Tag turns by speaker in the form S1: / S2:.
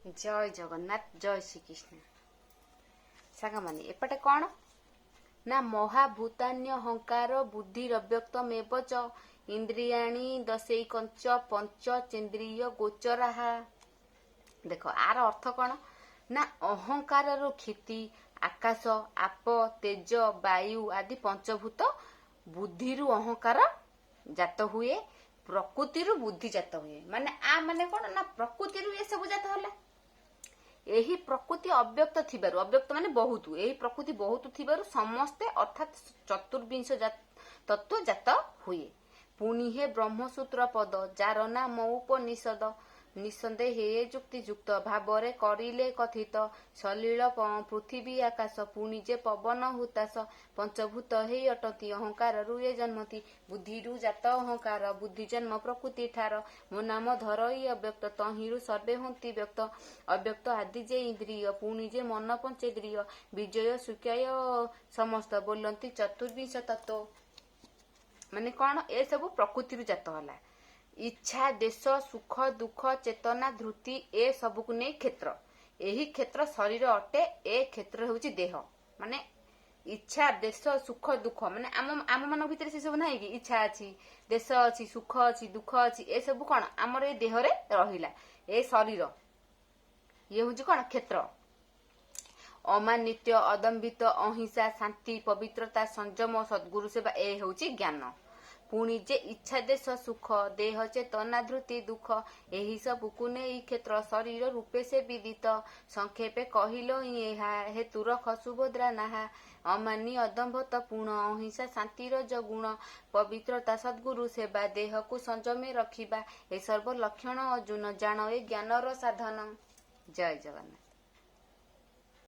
S1: जय जगन्नाथ जय श्रीकृष्ण सागा माने एपटे कौन ना महाभूतान्य हंकार बुद्धिरव्यक्तमेव च इंद्रियाणी दशैकंच पंचचेन्द्रिय गोचराहा। देखो आर अर्थ कौन ना अहंकार क्षिति आकाश आप तेज वायु आदि पंचभूत बुद्धि अहंकार जात हुए प्रकृति बुद्धि जात हुए माने आ माने कौन ना प्रकृति ये सब जात होला। यही प्रकृति अव्यक्त थिबारु अव्यक्त माने बहुत यही प्रकृति बहुत थिबारु समस्ते अर्थात चतुर्विंश तत्व जात हुए। पुणी हे ब्रह्मसूत्र पद जार नाम उपनिषद निसंदेह हे जुक्ति युक्त भावरे करिले कथित सलील पृथ्वी आकाश पुणी जे पवन हुतास पंचभूत हे अटति अहंकार रुए जन्मति बुद्धि जात अहंकार बुद्धि जन्म प्रकृति ठार मो नाम धर अव्यक्त तहिरु सर्वे हंति व्यक्त अव्यक्त आदि जे इंद्रिय पुणी जे मन पंचेन्द्रिय विजय सुख्याय समस्त बोलती चतुर्विंश तत्व माने कौन ए सब प्रकृति जात होला। इच्छा देश सुख दुख चेतना धृति ए सब को नहीं क्षेत्र यही क्षेत्र शरीर अटे ए क्षेत्र होची देह माने इच्छा देश सुख दुख माने आम मान भीतर से सब ना कि इच्छा अच्छी देश अच्छी सुख अच्छी दुख अच्छी ए सब कौन आमर ए देह रे रहिला ए शरीर ये हूँ कौन क्षेत्र। अमानित्य अदम्बित अहिंसा शांति पवित्रता संयम सद्गुरु सेवा ए होची ज्ञान। पुणी जे इच्छा देश सुख देह चेतना धृति दुख यही सब को नहीं क्षेत्र शरीर रूपे से विदित संक्षेपे कहिलो हेतु रख सुभद्रा नाहा अमानी अदम्भत पूर्ण अहिंसा शांतिर गुण पवित्रता सद्गुरु सेवा देह को संयमे रखिबा ए सर्व लक्षण अर्जुन जान ए ज्ञानर साधन। जय जगन्नाथ।